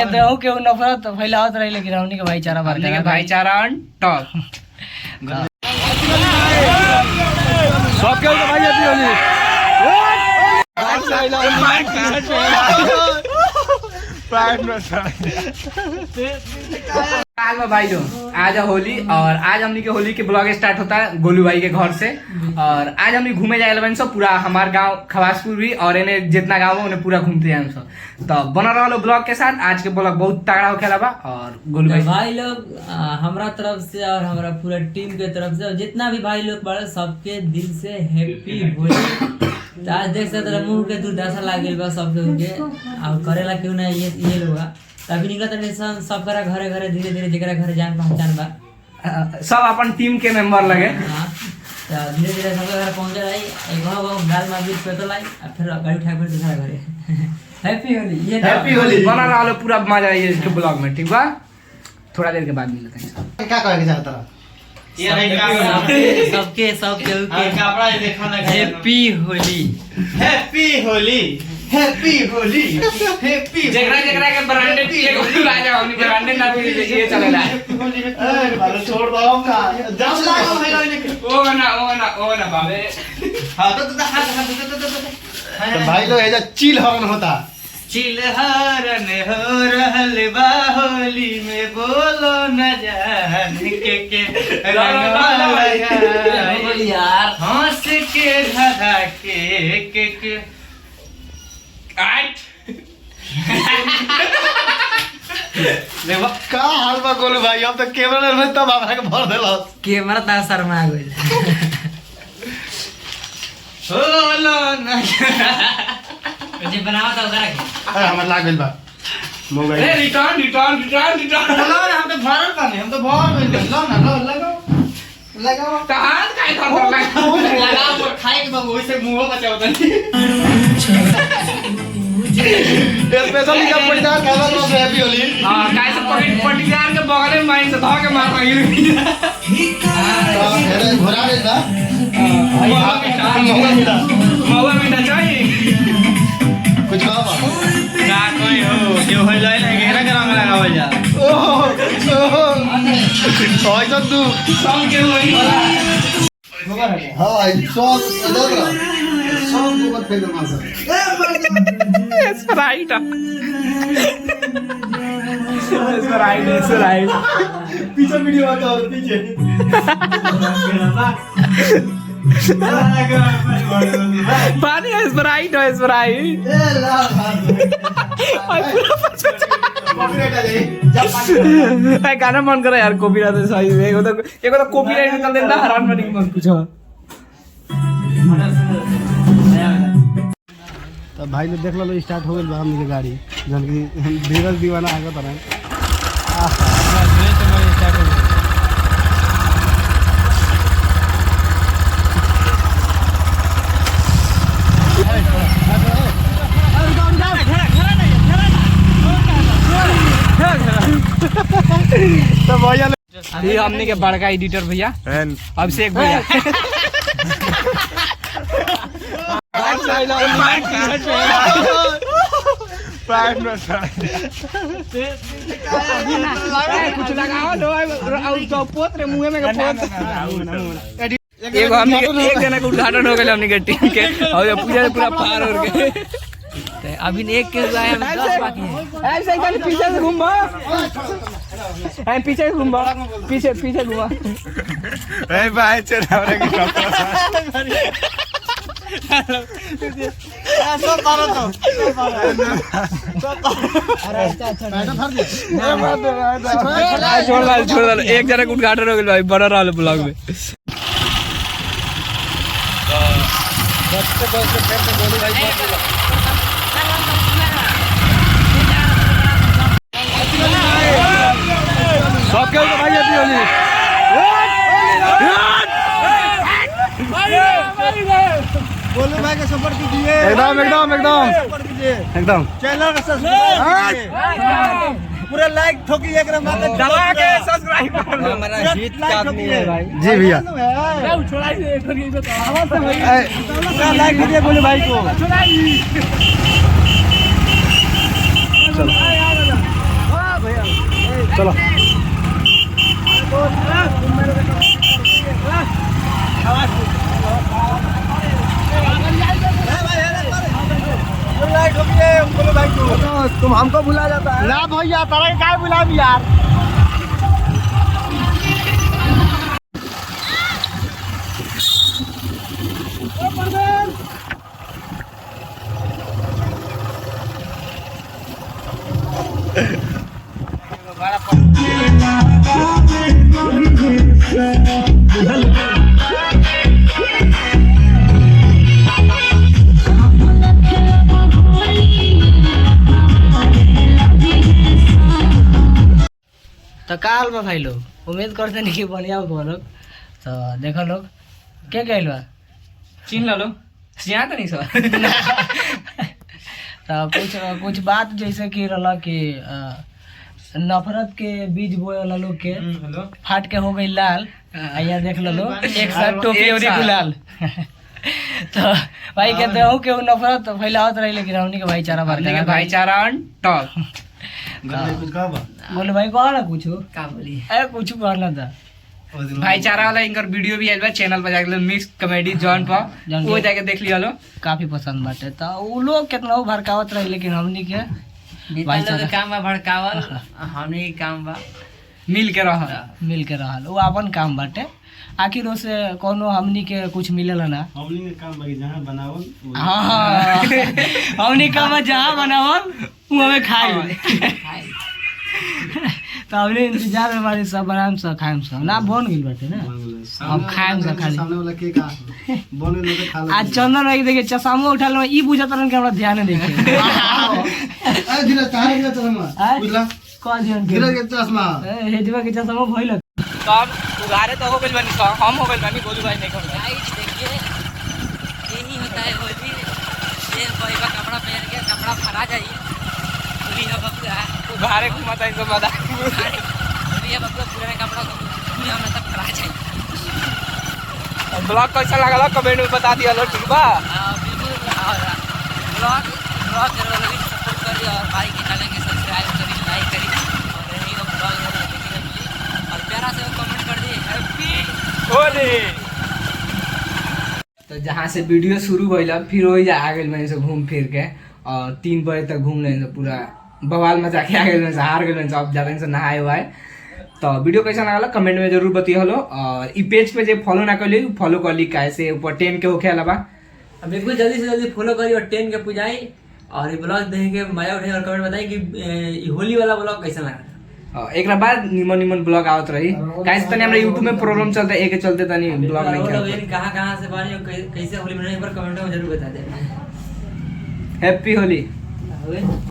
देहू के नफरत फैलावत रही, लेकिन हमनी के भाईचारा भाईचारा टॉप सब के भाई हैप्पी होली। भाई जो आज होली और आज हमनी के होली के ब्लॉग स्टार्ट होता है गोलू भाई के घर से। और आज हमनी घूमे जाए बन सब पूरा हमार गांव खवासपुर भी और इन्हें जितना गांव है उन्हें पूरा घूमते हैं हम सब। तो बना रहा ब्लॉग के साथ। आज के ब्लॉग बहुत तगड़ा होखेला बा। और गोलू भाई लोग हमारा तरफ से और हमारा पूरा टीम के तरफ से जितना भी भाई लोग बड़े सबके दिल से हैप्पी होली। आज देख सकते मुंह के दुर्दशा लागल बा सबके उनके और करेला क्यों ना ये लोग अभी निकला तो सब करा घरे घरे धीरे धीरे जरा घरे जान पहचान बा सब अपन टीम के मेंबर लगे। धीरे धीरे सब घर पहुंच रही गाल में बीच पे तो लाई फिर गाड़ी उठा कर दूसरा घरे हैप्पी होली। ये हैप्पी होली बना रहा पूरा मजा आइए इसके ब्लॉग में। ठीक बा, थोड़ा देर के बाद मिलते हैं। क्या कहेंगे चाहता सबके happy Holi happy Holi happy Holi happy जगरा के ब्रांडेड पिए को आ जाओ। हमनी ब्रांडेड ना पी ये चलेला। ए भालो छोड़ दो का जब लागो है ओ ना बाबे। हां तो भाई लोग एजा चिल हॉर्न होता। चिल्हरन हो रहल बा होली में बोलो न जान के यार हंस के धधा के देखो का हाल बा गोलू भाई। अब तो कैमरा में तब हमरा के भर देलस। कैमरा ता शर्मा गइल बोलो न जे बनावा था उधर के अरे हमर लाग गइल बा मोबाइल। ए रिटर्न हम तो भरल पानी हम तो भर गइल लो ना लो लगाओ कहां काय कर लगाओ पर खाए के बाबू ओइसे मुंह बचाओ तनी। स्पेशली जब पैसा खावा तो हैप्पी होली। हां काय से पटियार के बगल में माइन से धा के मार पाइल। अरे घोड़ा रे था मौवा मीठा चाहिए कुछ कहा बा ना कोई हो जो हो जाए ना घेरा के रंग लगावल जा। ओह तो तू सब के होई हां सब इधर सब ऊपर फेंक दो मासा स्प्राइट पीछे वीडियो आता और पीछे पानी स्प्राइट हो स्प्राइट। ए ला गाना मन करे यार कॉपीराइट सही है। एगो तो कॉपीराइट निकल देना हैरान बनी मत पूछो। तो भाई ने देख लो स्टार्ट हो गइल बा हमनी के गाड़ी जन की धीरज दीवाना आगे तरह तो भैया ये हमने के बड़का एडिटर भैया अभिषेक भैया। कुछ लगाओ लो पोत रे मुंह में पोत। एगो हमने एक जना के उद्घाटन हो गया हमने के टीम के और पूरा पार हो गए। अभी एक के हुआ है 10 बाकी है। ऐसे ही पीछे से घूमो पीछे घूमो पीछे घूमो। ए भाई चला रे की सब पारो तो छोड़ दे एक जना के उद्घाटन हो गया भाई बड़ा रहा ब्लॉग में। सब के भाई हैप्पी होली। गोलू भाई का सपोर्ट कीजिए एकदम चैनल का सब्सक्राइब पूरा लाइक ठोकी एक दबा के सब्सक्राइब कर लो। हमारा जीत का आदमी है भाई। जी भैया लाइक कीजिए गोलू भाई को। चलो तुम हमको भुला जाता है ना भैया, तारा क्या बुला यार। तो काल में भाई लोग उम्मीद करते नहीं कि बढ़िया हो लोग। तो देखो लोग क्या कहल बा चिन्ह लो सिया तो नहीं सो तो कुछ बात जैसे कि रहा कि नफरत के बीज बोए वाला लोग के फाट के हो गई लाल। यहाँ देख लो लोग एक साथ टोपी और गुलाल। तो भाई कहते हो कि नफरत फैलावत रही, लेकिन हमनी के भाईचारा भाईचारा टॉप। बोले भाई कहा ना कुछ का बोली अरे कुछ कहना था भाईचारा वाला इनकर वीडियो भी आइल बा चैनल पर जाके मिक्स कॉमेडी जॉन पर वो जाके देख लिया लो, काफी पसंद बाटे। तो वो लोग कितना भड़कावत रहे, लेकिन हमनी के भाईचारा काम बा भड़कावल, हमनी काम बा मिल के रहल वो अपन काम बाटे। आखिर उसे कोनो हमनी के कुछ मिलेला ना, हमनी के काम बाकी जहां बनावल हां हमनी काम जहां बनावल वो हमें खाई। तो हमने इंतजार में हमारे सब आराम से खाएम सब ना बन गइल बाटे ना, हम खाएम से खाली सामने वाला के का बने लोग खा ले। आज चंदन भाई देखे चश्मा उठा ले ई बुझत रहन के हमरा ध्यान देखे ए दिला तारे के चश्मा बुझला कौन ध्यान गिरा के चश्मा ए हेजवा के चश्मा भइल सब उगारे तो हो गइल बानी हम हो गइल बानी गोलू भाई नहीं कर गाइस देखिए यही होता है होली। ये भाई का कपड़ा पहन के कपड़ा फरा जाइए होली का बकरा उगारे घुमाता है सब मजा होली का बकरा पूरा कपड़ा पूरा हम तक फरा जाइए। ब्लॉग कैसा लगा कमेंट में बता दिया लो, ठीक बा। हां बिल्कुल ब्लॉग करो लोग सपोर्ट करिए और भाई के चैनल के सब्सक्राइब करिए, लाइक करिए और यही का ब्लॉग और प्यारा से कमेंट कर दिए हैप्पी होली। तो जहाँ से वीडियो शुरू भइला फिर वही जा आ गेल मैं से घूम फिर के और 3 बजे तक घूम लेने से पूरा बवाल मचा के आ गेल मैं से हार गेल मैं सब जाने से नहाए हुआ है। तो वीडियो कैसा लगा कमेंट में जरूर बतिया लो और ई पेज पे जे फॉलो ना कर ली फॉलो कर ली कैसे ऊपर 10 के होखे अलावा बिल्कुल जल्दी से जल्दी फॉलो करिए और 10 के पुजाई और ये ब्लॉग देख के मजा उठाई और कमेंट बताइए कि होली वाला ब्लॉग कैसा लगा। एक बाद निमन ब्लॉग आवत रही कैसे तनी हमरा YouTube में प्रॉब्लम चलता है एक चलते तनी ब्लॉग नहीं करता कहां से बानी और कैसे होली मनाई पर कमेंट में जरूर बता देना। हैप्पी होली।